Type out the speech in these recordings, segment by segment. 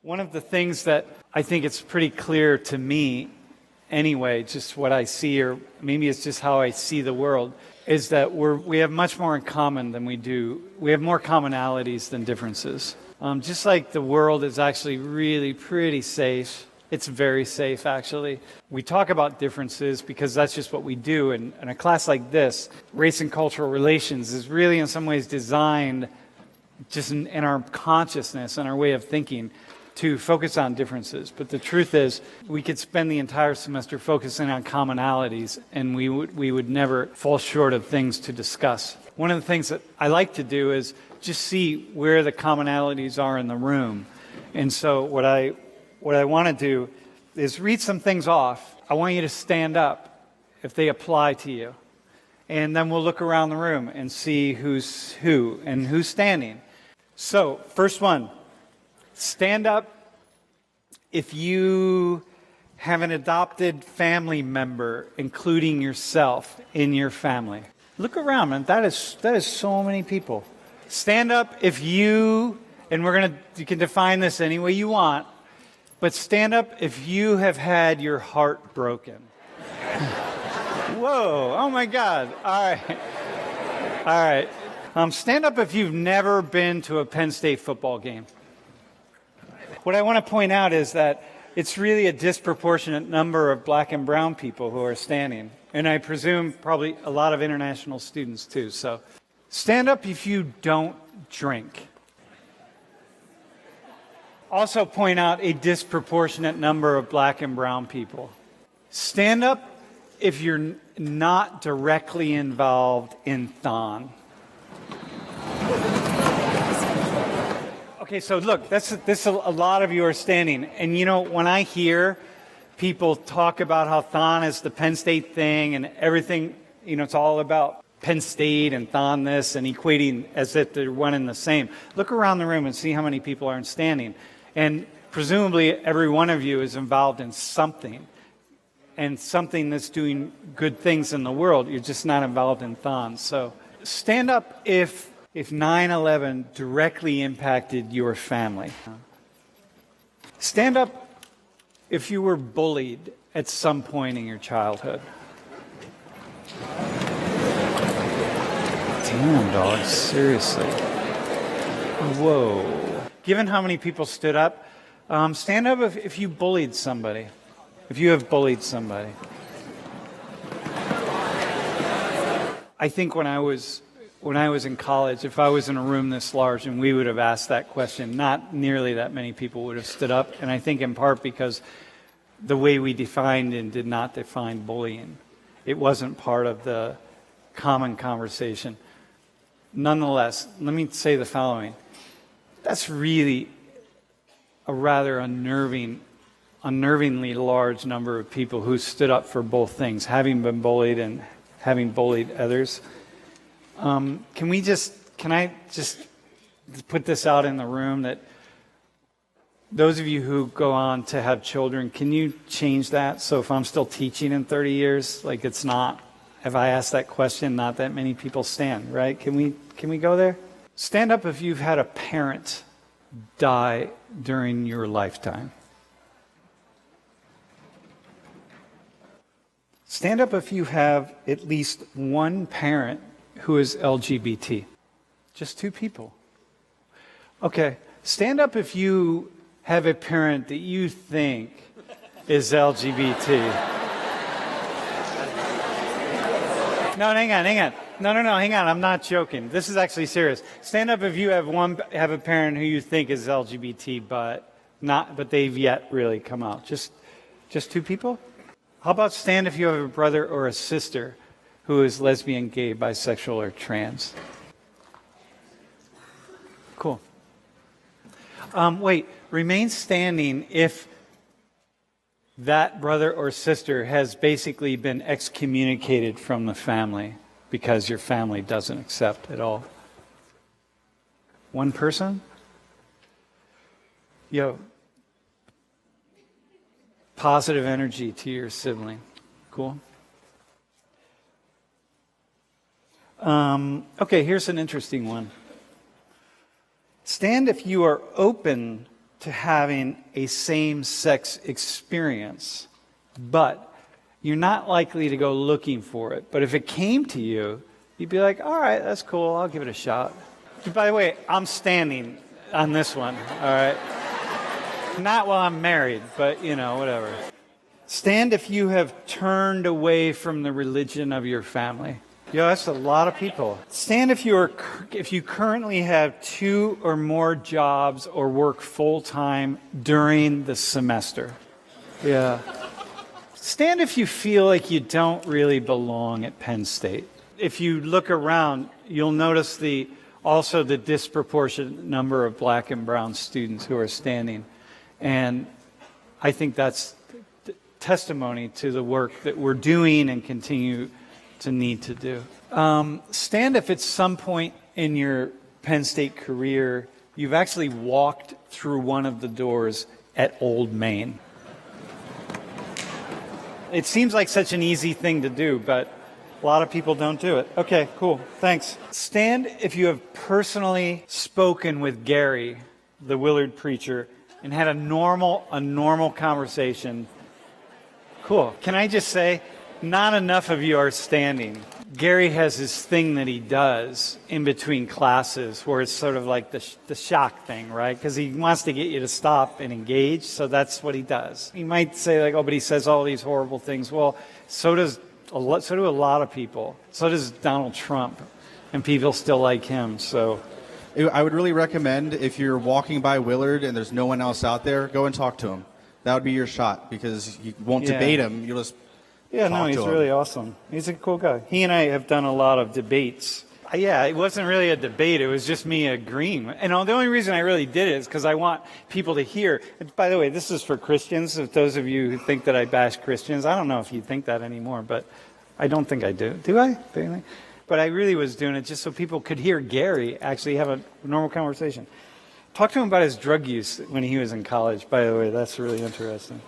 One of the things that I think it's pretty clear to me anyway, just what I see, or maybe it's just how I see the world, is that we have much more in common than we do. We have more commonalities than differences. Just like the world is actually really pretty safe. It's very safe, actually. We talk about differences because that's just what we do. And in a class like this, race and cultural relations is really in some ways designed just in our consciousness and our way of thinking to focus on differences. But the truth is, we could spend the entire semester focusing on commonalities, and we would never fall short of things to discuss. One of the things that I like to do is just see where the commonalities are in the room. And so what I want to do is read some things off. I want you to stand up if they apply to you. And then we'll look around the room and see who's who and who's standing. So, first one. Stand up if you have an adopted family member, including yourself, in your family. Look around, man. That is so many people. Stand up if you, and you can define this any way you want, but stand up if you have had your heart broken. Whoa, oh my God. All right. Stand up if you've never been to a Penn State football game. What I want to point out is that it's really a disproportionate number of black and brown people who are standing. And I presume probably a lot of international students too. So stand up if you don't drink. Also point out a disproportionate number of black and brown people. Stand up if you're not directly involved in thon. Okay, so look, this a lot of you are standing. And you know, when I hear people talk about how thon is the Penn State thing and everything, you know, it's all about Penn State and thon this and equating as if they're one and the same. Look around the room and see how many people aren't standing. And presumably every one of you is involved in something. And something that's doing good things in the world. You're just not involved in thon. So stand up if 9/11 directly impacted your family. Stand up if you were bullied at some point in your childhood. Damn, dog, seriously. Whoa. Given how many people stood up, stand up if you bullied somebody. If you have bullied somebody. I think when I was in college, if I was in a room this large and we would have asked that question, not nearly that many people would have stood up. And I think in part because the way we defined and did not define bullying, it wasn't part of the common conversation. Nonetheless, let me say the following. That's really a rather unnervingly large number of people who stood up for both things, having been bullied and having bullied others. Can I just put this out in the room that those of you who go on to have children, can you change that? So if I'm still teaching in 30 years, like it's not, if I ask that question, not that many people stand, right? Can we go there? Stand up if you've had a parent die during your lifetime. Stand up if you have at least one parent who is LGBT. Just two people. Okay, stand up if you have a parent that you think is LGBT. No, hang on. No, hang on. I'm not joking. This is actually serious. Stand up if you have a parent who you think is LGBT, but they've yet really come out. Just two people? How about stand if you have a brother or a sister who is lesbian, gay, bisexual, or trans? Cool. Remain standing if that brother or sister has basically been excommunicated from the family because your family doesn't accept at all. One person? Yo. Positive energy to your sibling. Cool. Okay, here's an interesting one. Stand if you are open to having a same-sex experience, but you're not likely to go looking for it. But if it came to you, you'd be like, all right, that's cool, I'll give it a shot. By the way, I'm standing on this one, all right? Not while I'm married, but, whatever. Stand if you have turned away from the religion of your family. That's a lot of people. Stand if you currently have 2 or more jobs or work full-time during the semester. Yeah. Stand if you feel like you don't really belong at Penn State. If you look around, you'll notice also the disproportionate number of black and brown students who are standing. And I think that's testimony to the work that we're doing and continue to need to do. Stand if at some point in your Penn State career, you've actually walked through one of the doors at Old Main. It seems like such an easy thing to do, but a lot of people don't do it. Okay, cool, thanks. Stand if you have personally spoken with Gary, the Willard preacher, and had a normal conversation. Cool. Can I just say, not enough of you are standing. Gary has this thing that he does in between classes where it's sort of like the shock thing, right? Because he wants to get you to stop and engage, so that's what he does. You might say, like, oh, but he says all these horrible things. Well, so do a lot of people. So does Donald Trump, and people still like him, so... I would really recommend, if you're walking by Willard and there's no one else out there, go and talk to him. That would be your shot, because you won't debate him. You'll just talk he's to him. really awesome. He's a cool guy. He and I have done a lot of debates. It wasn't really a debate. It was just me agreeing. And the only reason I really did it is because I want people to hear. And by the way, this is for Christians. If those of you who think that I bash Christians, I don't know if you think that anymore, but I don't think I do. Do I? But I really was doing it just so people could hear Gary actually have a normal conversation. Talk to him about his drug use when he was in college, by the way. That's really interesting.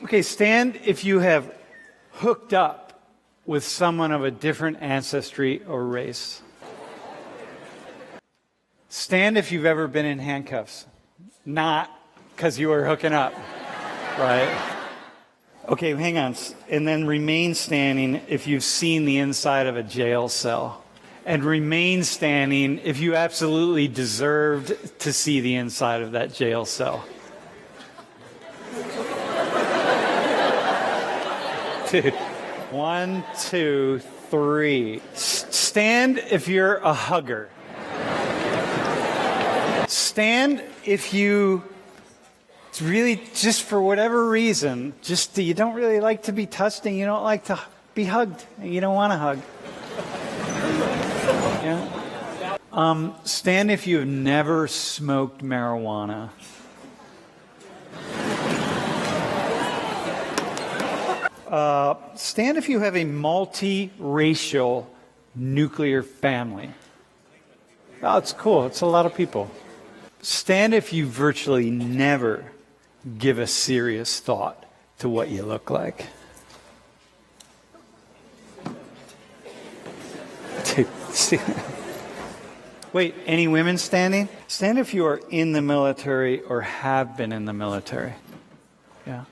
Okay, stand if you have hooked up with someone of a different ancestry or race. Stand if you've ever been in handcuffs. Not because you were hooking up, right? Okay, hang on. And then remain standing if you've seen the inside of a jail cell. And remain standing if you absolutely deserved to see the inside of that jail cell. Dude, 1, 2, 3. Stand if you're a hugger. Stand if you... It's really just for whatever reason, just you don't really like to be touched and you don't like to be hugged and you don't want to hug. Yeah. Stand if you've never smoked marijuana. Stand if you have a multiracial nuclear family. Oh, it's cool. It's a lot of people. Stand if you virtually never give a serious thought to what you look like. Wait, any women standing? Stand if you are in the military or have been in the military. Yeah.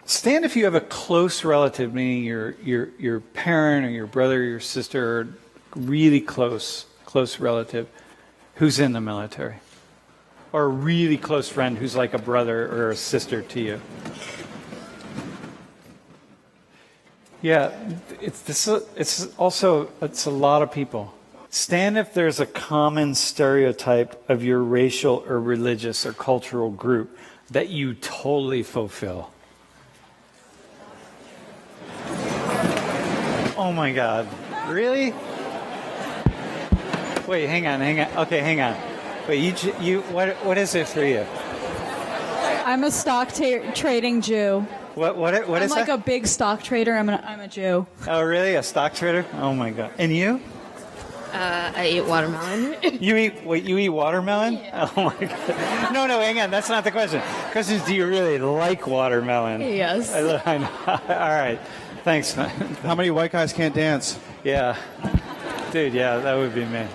Stand if you have a close relative, meaning your parent or your brother or your sister, or really close relative who's in the military. Or a really close friend who's like a brother or a sister to you. Yeah, it's a lot of people. Stand if there's a common stereotype of your racial or religious or cultural group that you totally fulfill. Oh my God, really? Wait, hang on. Okay, hang on. Wait, what is it for you? I'm a stock trading Jew. What is that? I'm like a big stock trader. I'm a Jew. Oh, really? A stock trader? Oh my God. And you? I eat watermelon. You eat watermelon? Yeah. Oh my God. No, hang on. That's not the question. The question is, do you really like watermelon? Yes. I know. All right. Thanks. How many white guys can't dance? Yeah. Dude, yeah, that would be me.